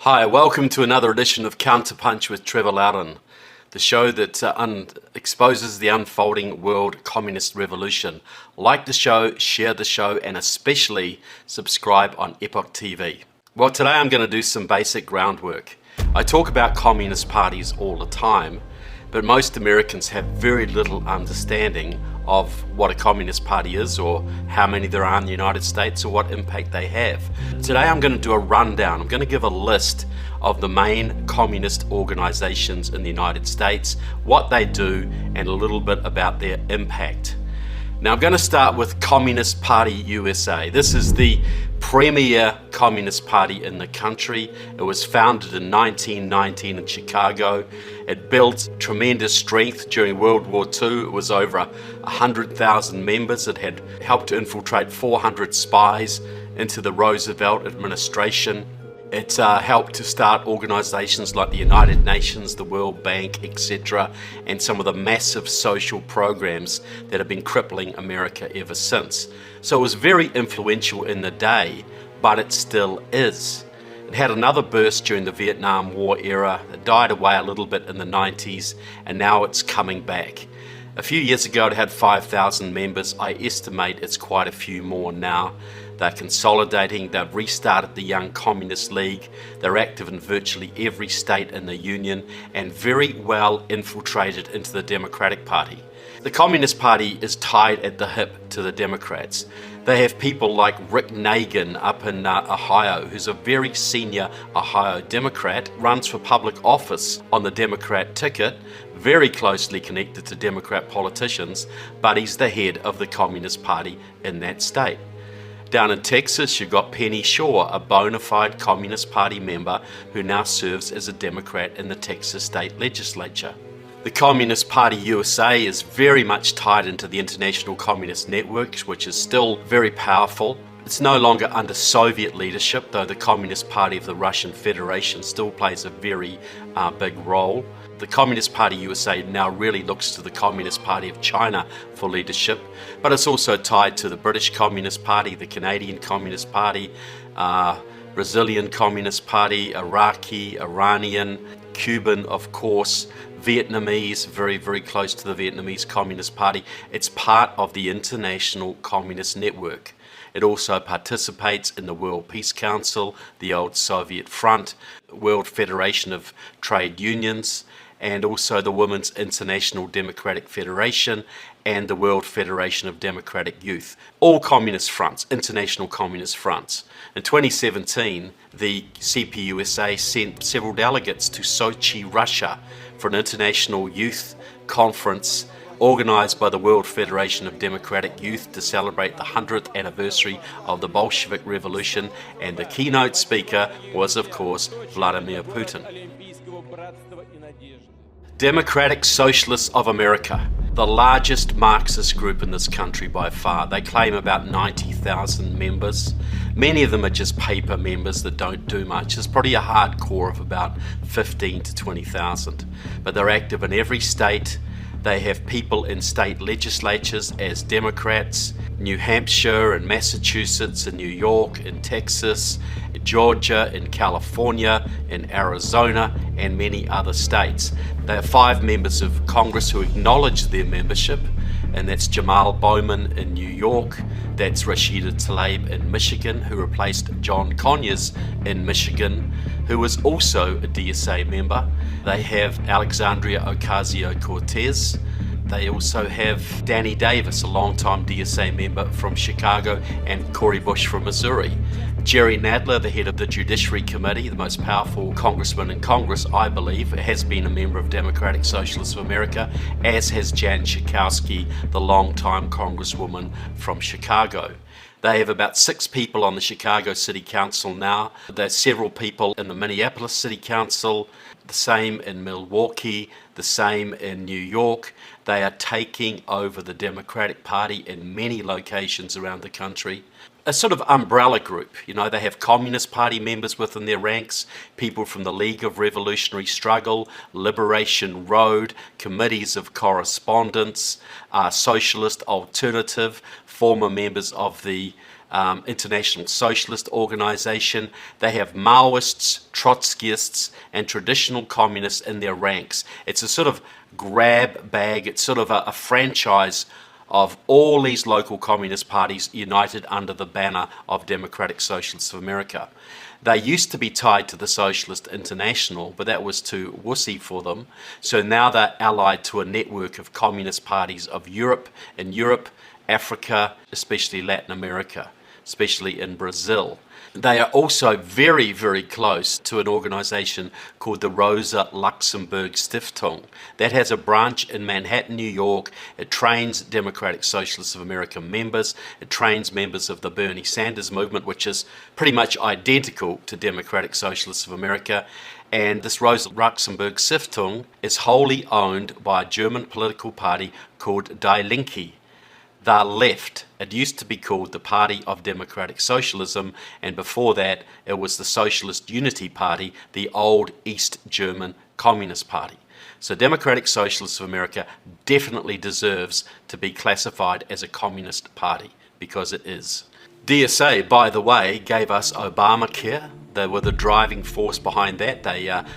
Hi, welcome to another edition of Counterpunch with Trevor Loudon, the show that exposes the unfolding world communist revolution. Like the show, share the show, and especially subscribe on EPOCH TV. Well, today I'm going to do some basic groundwork. I talk about communist parties all the time, but most Americans have very little understanding of what a communist party is, or how many there are in the United States, or what impact they have. Today I'm going to do a rundown. I'm going to give a list of the main communist organizations in the United States, what they do, and a little bit about their impact. Now I'm going to start with Communist Party USA. This is the premier communist party in the country. It was founded in 1919 in Chicago. It built tremendous strength during World War II. It was over 100,000 members. It had helped to infiltrate 400 spies into the Roosevelt administration. It helped to start organizations like the United Nations, the World Bank, etc., and some of the massive social programs that have been crippling America ever since. So it was very influential in the day, but it still is. It had another burst during the Vietnam War era. It died away a little bit in the 90s, and now it's coming back. A few years ago it had 5,000 members. I estimate it's quite a few more now. They're consolidating, they've restarted the Young Communist League, they're active in virtually every state in the Union, and very well infiltrated into the Democratic Party. The Communist Party is tied at the hip to the Democrats. They have people like Rick Nagin up in Ohio, who's a very senior Ohio Democrat, runs for public office on the Democrat ticket, very closely connected to Democrat politicians, but he's the head of the Communist Party in that state. Down in Texas, you've got Penny Shore, a bona fide Communist Party member who now serves as a Democrat in the Texas state legislature. The Communist Party USA is very much tied into the International Communist Network, which is still very powerful. It's no longer under Soviet leadership, though the Communist Party of the Russian Federation still plays a very big role. The Communist Party USA now really looks to the Communist Party of China for leadership, but it's also tied to the British Communist Party, the Canadian Communist Party, Brazilian Communist Party, Iraqi, Iranian, Cuban, of course, Vietnamese, very, very close to the Vietnamese Communist Party. It's part of the International Communist Network. It also participates in the World Peace Council, the old Soviet Front, World Federation of Trade Unions, and also the Women's International Democratic Federation and the World Federation of Democratic Youth. All communist fronts, international communist fronts. In 2017, the CPUSA sent several delegates to Sochi, Russia for an international youth conference organized by the World Federation of Democratic Youth to celebrate the 100th anniversary of the Bolshevik Revolution, and the keynote speaker was, of course, Vladimir Putin. Democratic Socialists of America, the largest Marxist group in this country by far. They claim about 90,000 members. Many of them are just paper members that don't do much. There's probably a hardcore of about 15 to 20,000. But they're active in every state. They have people in state legislatures as Democrats, New Hampshire and Massachusetts and New York and Texas, Georgia and California and Arizona and many other states. They have 5 members of Congress who acknowledge their membership, and that's Jamal Bowman in New York, that's Rashida Tlaib in Michigan, who replaced John Conyers in Michigan, who was also a DSA member. They have Alexandria Ocasio-Cortez. They also have Danny Davis, a longtime DSA member from Chicago, and Cori Bush from Missouri. Jerry Nadler, the head of the Judiciary Committee, the most powerful congressman in Congress, I believe, has been a member of Democratic Socialists of America, as has Jan Schakowsky, the longtime congresswoman from Chicago. They have about 6 people on the Chicago City Council now. There's several people in the Minneapolis City Council, the same in Milwaukee, the same in New York. They are taking over the Democratic Party in many locations around the country. A sort of umbrella group, they have Communist Party members within their ranks, people from the League of Revolutionary Struggle, Liberation Road, Committees of Correspondence, Socialist Alternative, former members of the International Socialist Organization. They have Maoists, Trotskyists, and traditional communists in their ranks. It's a sort of grab bag. It's sort of a franchise of all these local communist parties united under the banner of Democratic Socialists of America. They used to be tied to the Socialist International, but that was too wussy for them. So now they're allied to a network of communist parties of Europe, Africa, especially Latin America, especially in Brazil. They are also very, very close to an organization called the Rosa Luxemburg Stiftung. That has a branch in Manhattan, New York. It trains Democratic Socialists of America members. It trains members of the Bernie Sanders movement, which is pretty much identical to Democratic Socialists of America. And this Rosa Luxemburg Stiftung is wholly owned by a German political party called Die Linke. The left. It used to be called the Party of Democratic Socialism, and before that it was the Socialist Unity Party, the old East German Communist Party. So Democratic Socialists of America definitely deserves to be classified as a communist party, because it is. DSA, by the way, gave us Obamacare. They were the driving force behind that.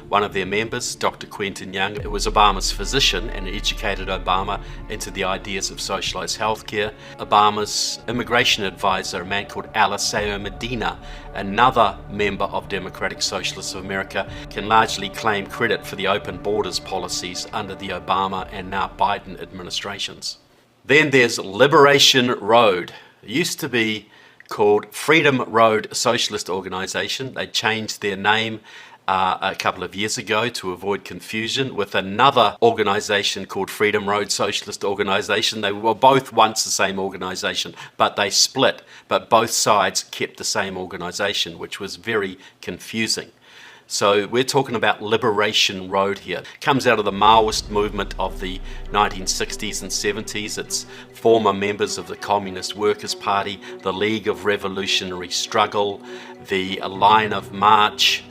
One of their members, Dr. Quentin Young, it was Obama's physician and educated Obama into the ideas of socialized healthcare. Obama's immigration advisor, a man called Eliseo Medina, another member of Democratic Socialists of America, can largely claim credit for the open borders policies under the Obama and now Biden administrations. Then there's Liberation Road. It used to be called Freedom Road Socialist Organization. They changed their name a couple of years ago to avoid confusion with another organization called Freedom Road Socialist Organization. They were both once the same organization, but they split. But both sides kept the same organization, which was very confusing. So we're talking about Liberation Road here. It comes out of the Maoist movement of the 1960s and 70s. It's former members of the Communist Workers' Party, the League of Revolutionary Struggle, the Line of March,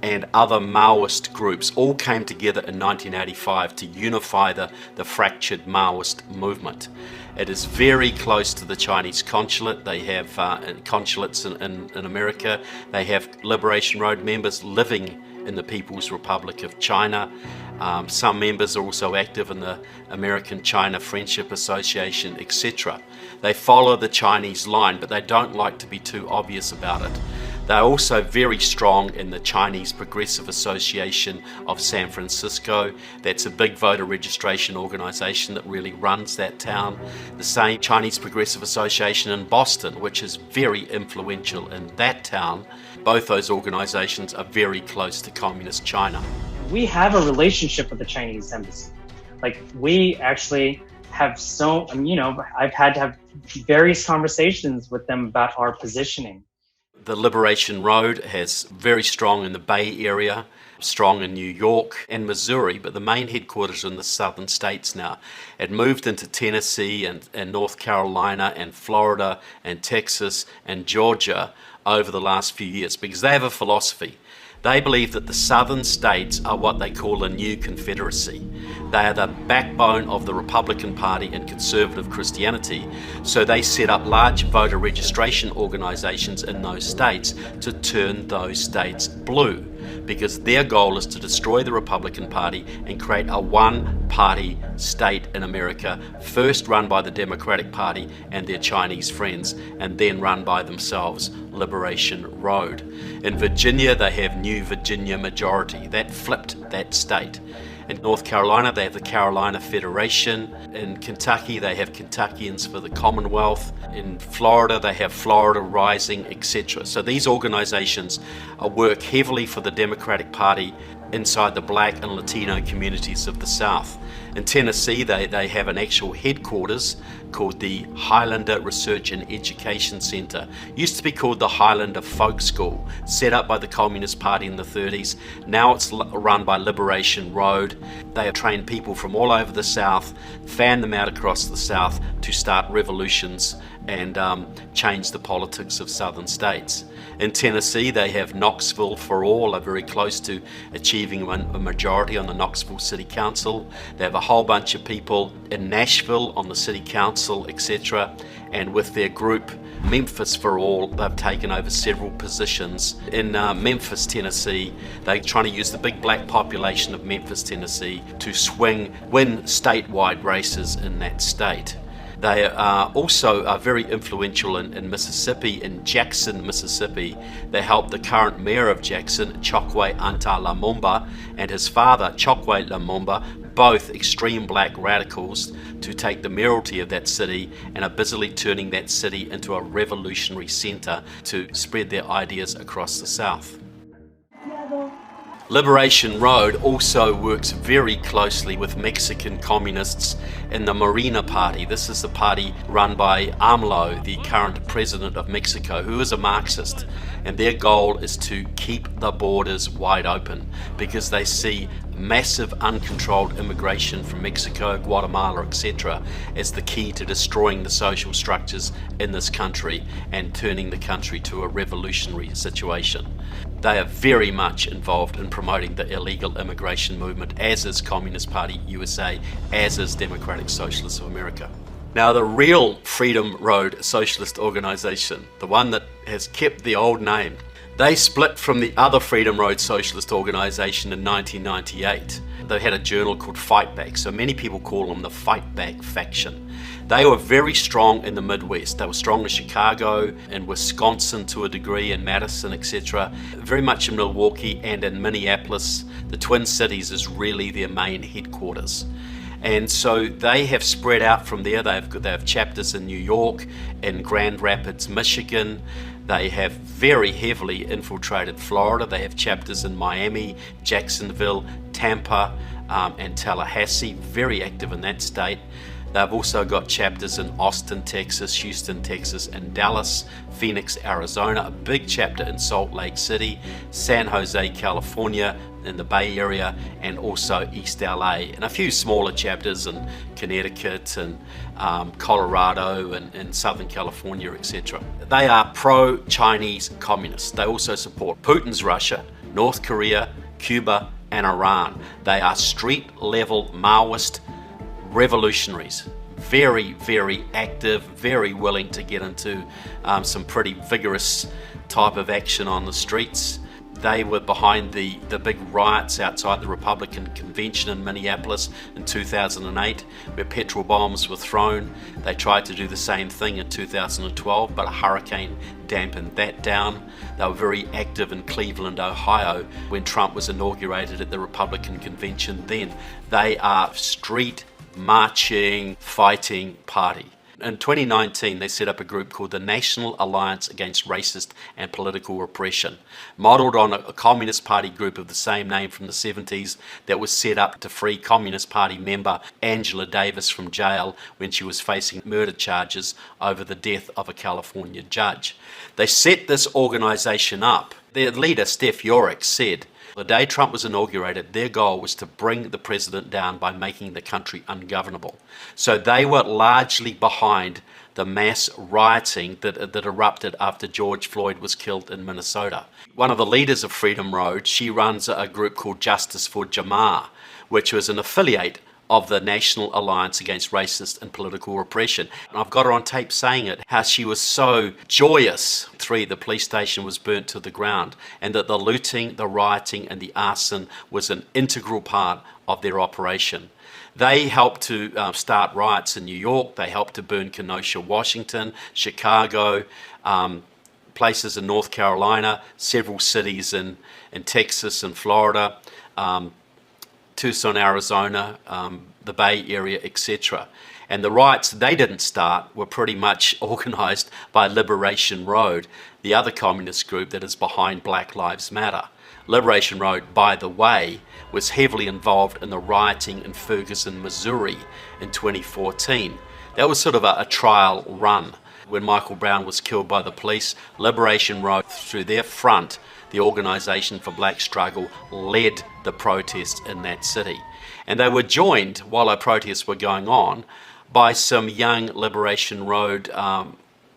and other Maoist groups all came together in 1985 to unify the fractured Maoist movement. It is very close to the Chinese consulate. They have consulates in America. They have Liberation Road members living in the People's Republic of China. Some members are also active in the American-China Friendship Association, etc. They follow the Chinese line, but they don't like to be too obvious about it. They're also very strong in the Chinese Progressive Association of San Francisco. That's a big voter registration organization that really runs that town. The same Chinese Progressive Association in Boston, which is very influential in that town. Both those organizations are very close to Communist China. We have a relationship with the Chinese embassy. Like, we actually have I've had to have various conversations with them about our positioning. The Liberation Road has very strong in the Bay Area, strong in New York and Missouri, but the main headquarters are in the southern states now. It moved into Tennessee and North Carolina and Florida and Texas and Georgia over the last few years because they have a philosophy. They believe that the southern states are what they call a new confederacy. They are the backbone of the Republican Party and conservative Christianity, so they set up large voter registration organizations in those states to turn those states blue, because their goal is to destroy the Republican Party and create a one-party state in America, first run by the Democratic Party and their Chinese friends, and then run by themselves, Liberation Road. In Virginia, they have New Virginia Majority. That flipped that state. In North Carolina, they have the Carolina Federation. In Kentucky, they have Kentuckians for the Commonwealth. In Florida, they have Florida Rising, etc. So these organizations work heavily for the Democratic Party inside the Black and Latino communities of the South. In Tennessee, they have an actual headquarters called the Highlander Research and Education Center. Used to be called the Highlander Folk School, set up by the Communist Party in the 30s. Now it's run by Liberation Road. They have trained people from all over the South, fan them out across the South to start revolutions and change the politics of southern states. In Tennessee, they have Knoxville for All, are very close to achieving a majority on the Knoxville City Council. They have a whole bunch of people in Nashville on the City Council, etc. And with their group, Memphis for All, they've taken over several positions. In Memphis, Tennessee, they're trying to use the big black population of Memphis, Tennessee to win statewide races in that state. They are also very influential in Mississippi, in Jackson, Mississippi. They helped the current mayor of Jackson, Chokwe Anta Lumumba, and his father, Chokwe Lumumba, both extreme black radicals, to take the mayoralty of that city and are busily turning that city into a revolutionary center to spread their ideas across the South. Liberation Road also works very closely with Mexican communists in the Morena Party. This is the party run by AMLO, the current president of Mexico, who is a Marxist. And their goal is to keep the borders wide open because they see massive uncontrolled immigration from Mexico, Guatemala, etc. as the key to destroying the social structures in this country and turning the country to a revolutionary situation. They are very much involved in promoting the illegal immigration movement, as is Communist Party USA, as is Democratic Socialists of America. Now, the real Freedom Road Socialist Organization, the one that has kept the old name, they split from the other Freedom Road Socialist Organization in 1998. They had a journal called Fight Back, so many people call them the Fight Back faction. They were very strong in the Midwest. They were strong in Chicago, in Wisconsin to a degree, in Madison, etc. Very much in Milwaukee and in Minneapolis. The Twin Cities is really their main headquarters. And so they have spread out from there. They have chapters in New York, in Grand Rapids, Michigan. They have very heavily infiltrated Florida. They have chapters in Miami, Jacksonville, Tampa, and Tallahassee, very active in that state. They've also got chapters in Austin, Texas, Houston, Texas, and Dallas, Phoenix, Arizona, a big chapter in Salt Lake City, San Jose, California, in the Bay Area, and also East LA, and a few smaller chapters in Connecticut and Colorado and Southern California, etc. They are pro-Chinese communists. They also support Putin's Russia, North Korea, Cuba, and Iran. They are street-level Maoist revolutionaries, very, very active, very willing to get into some pretty vigorous type of action on the streets. They were behind the big riots outside the Republican convention in Minneapolis in 2008, where petrol bombs were thrown. They tried to do the same thing in 2012, but a hurricane dampened that down. They were very active in Cleveland, Ohio, when Trump was inaugurated at the Republican convention then. They are street marching, fighting party. In 2019, they set up a group called the National Alliance Against Racist and Political Repression, modelled on a Communist Party group of the same name from the 70s that was set up to free Communist Party member Angela Davis from jail when she was facing murder charges over the death of a California judge. They set this organisation up. Their leader, Steph Yorick, said, the day Trump was inaugurated, their goal was to bring the president down by making the country ungovernable. So they were largely behind the mass rioting that erupted after George Floyd was killed in Minnesota. One of the leaders of Freedom Road, she runs a group called Justice for Jamar, which was an affiliate of the National Alliance Against Racist and Political Repression. And I've got her on tape saying it, how she was so joyous. The police station was burnt to the ground, and that the looting, the rioting, and the arson was an integral part of their operation. They helped to start riots in New York. They helped to burn Kenosha, Washington, Chicago, places in North Carolina, several cities in Texas and Florida, Tucson, Arizona, the Bay Area, etc. And the riots they didn't start were pretty much organised by Liberation Road, the other communist group that is behind Black Lives Matter. Liberation Road, by the way, was heavily involved in the rioting in Ferguson, Missouri in 2014. That was sort of a trial run. When Michael Brown was killed by the police, Liberation Road, through their front, the Organisation for Black Struggle, led the protests in that city. And they were joined, while our protests were going on, by some young Liberation Road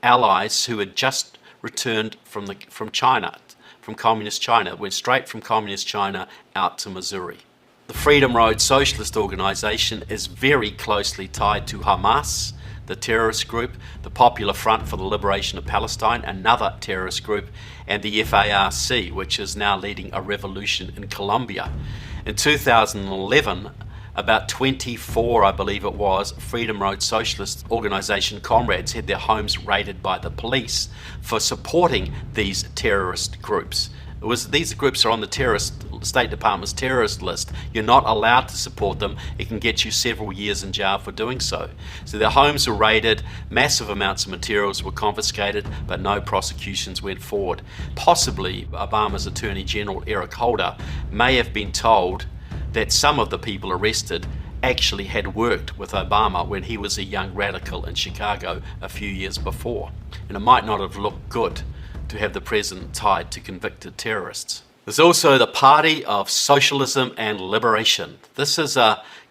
allies who had just returned from China, from communist China, went straight from communist China out to Missouri. The Freedom Road Socialist Organization is very closely tied to Hamas, the terrorist group, the Popular Front for the Liberation of Palestine, another terrorist group, and the FARC, which is now leading a revolution in Colombia. In 2011, about 24, I believe it was, Freedom Road Socialist Organization comrades had their homes raided by the police for supporting these terrorist groups. These groups are on the State Department's terrorist list. You're not allowed to support them. It can get you several years in jail for doing so. So their homes were raided, massive amounts of materials were confiscated, but no prosecutions went forward. Possibly Obama's Attorney General Eric Holder may have been told that some of the people arrested actually had worked with Obama when he was a young radical in Chicago a few years before. And it might not have looked good to have the president tied to convicted terrorists. There's also the Party of Socialism and Liberation. This is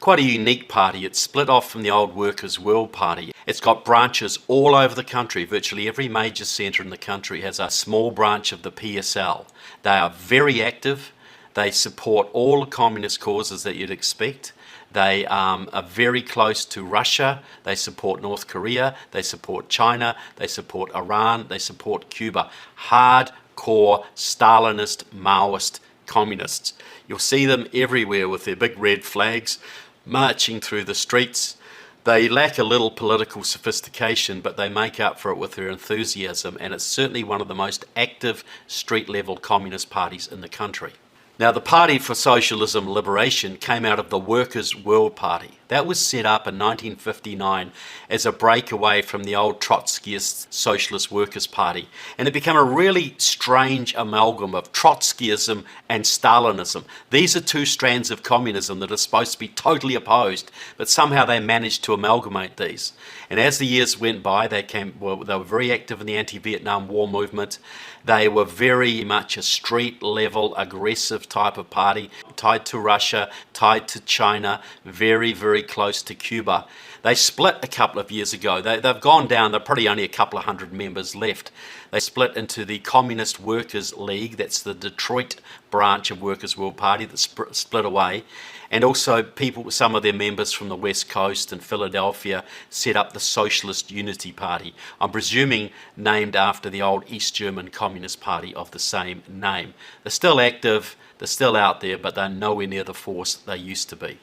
quite a unique party. It's split off from the old Workers' World Party. It's got branches all over the country. Virtually every major centre in the country has a small branch of the PSL. They are very active. They support all the communist causes that you'd expect. They are very close to Russia. They support North Korea. They support China. They support Iran. They support Cuba. Hardcore Stalinist, Maoist communists. You'll see them everywhere with their big red flags marching through the streets. They lack a little political sophistication, but they make up for it with their enthusiasm, and it's certainly one of the most active street-level communist parties in the country. Now, the Party for Socialism and Liberation came out of the Workers' World Party. That was set up in 1959 as a breakaway from the old Trotskyist Socialist Workers' Party. And it became a really strange amalgam of Trotskyism and Stalinism. These are two strands of communism that are supposed to be totally opposed, but somehow they managed to amalgamate these. And as the years went by, they were very active in the anti-Vietnam War movement. They were very much a street-level, aggressive type of party, tied to Russia, tied to China, very, very close to Cuba. They split a couple of years ago. They've gone down. There are probably only a couple of hundred members left. They split into the Communist Workers League. That's the Detroit branch of Workers' World Party that split away. And also some of their members from the West Coast and Philadelphia set up the Socialist Unity Party. I'm presuming named after the old East German Communist Party of the same name. They're still active, they're still out there, but they're nowhere near the force they used to be.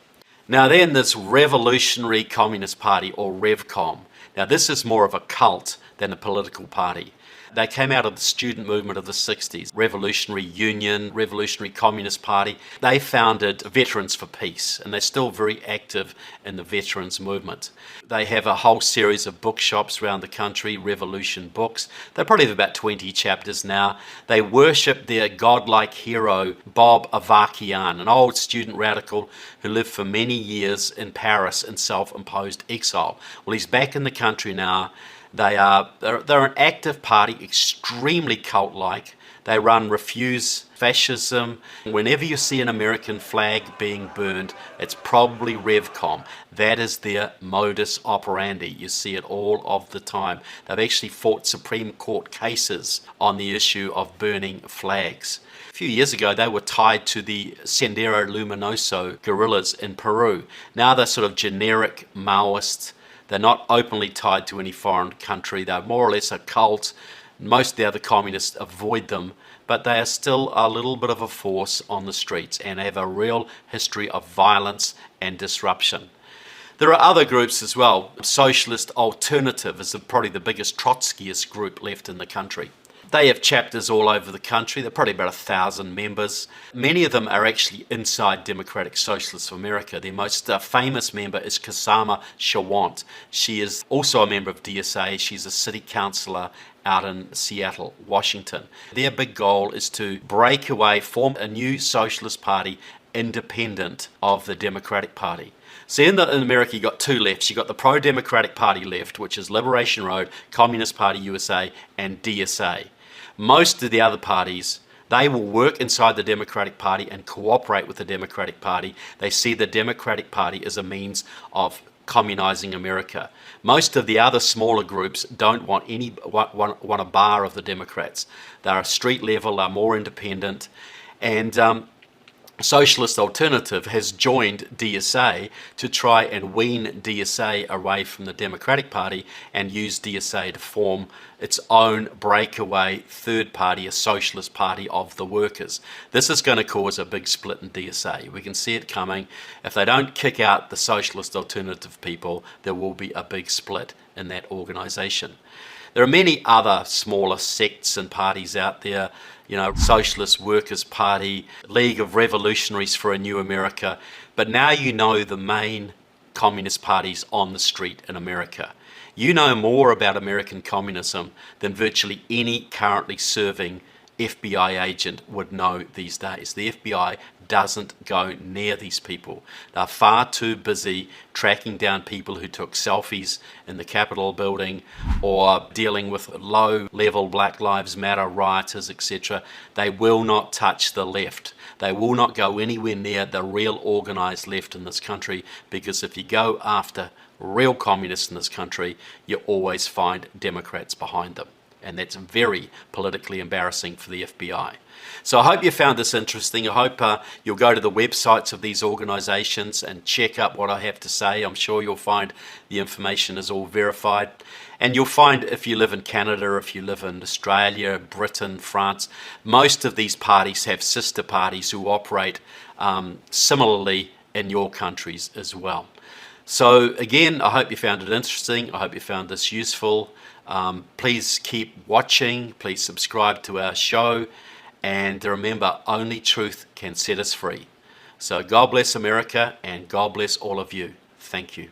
Now then, this Revolutionary Communist Party, or RevCom. Now this is more of a cult than a political party. They came out of the student movement of the 60s, Revolutionary Union, Revolutionary Communist Party. They founded Veterans for Peace, and they're still very active in the veterans movement. They have a whole series of bookshops around the country, Revolution Books. They probably have about 20 chapters now. They worship their godlike hero, Bob Avakian, an old student radical who lived for many years in Paris in self-imposed exile. Well, he's back in the country now. They're an active party, extremely cult-like. They run Refuse Fascism. Whenever you see an American flag being burned, it's probably RevCom. That is their modus operandi. You see it all of the time. They've actually fought Supreme Court cases on the issue of burning flags. A few years ago, they were tied to the Sendero Luminoso guerrillas in Peru. Now they're sort of generic Maoist. They're not openly tied to any foreign country. They're more or less a cult. Most of the other communists avoid them, but they are still a little bit of a force on the streets and have a real history of violence and disruption. There are other groups as well. Socialist Alternative is probably the biggest Trotskyist group left in the country. They have chapters all over the country. They're probably about 1,000 members. Many of them are actually inside Democratic Socialists of America. Their most famous member is Kasama Shawant. She is also a member of DSA. She's a city councillor out in Seattle, Washington. Their big goal is to break away, form a new socialist party independent of the Democratic Party. So in America, you got two lefts. You got the pro-Democratic Party left, which is Liberation Road, Communist Party USA, and DSA. Most of the other parties, they will work inside the Democratic Party and cooperate with the Democratic Party. They see the Democratic Party as a means of communizing America. Most of the other smaller groups don't want a bar of the Democrats. They're a street level, they're more independent, and Socialist Alternative has joined DSA to try and wean DSA away from the Democratic Party and use DSA to form its own breakaway third party, a socialist party of the workers. This is going to cause a big split in DSA. We can see it coming. If they don't kick out the Socialist Alternative people, there will be a big split in that organisation. There are many other smaller sects and parties out there, Socialist Workers' Party, League of Revolutionaries for a New America, but now you know the main communist parties on the street in America. You know more about American communism than virtually any currently serving FBI agent would know these days. The FBI doesn't go near these people. They're far too busy tracking down people who took selfies in the Capitol building or dealing with low-level Black Lives Matter rioters, etc. They will not touch the left. They will not go anywhere near the real organized left in this country, because if you go after real communists in this country, you always find Democrats behind them. And that's very politically embarrassing for the FBI. So I hope you found this interesting. I hope you'll go to the websites of these organisations and check up what I have to say. I'm sure you'll find the information is all verified. And you'll find, if you live in Canada, if you live in Australia, Britain, France, most of these parties have sister parties who operate similarly in your countries as well. So again, I hope you found it interesting. I hope you found this useful. Please keep watching. Please subscribe to our show. And remember, only truth can set us free. So God bless America, and God bless all of you. Thank you.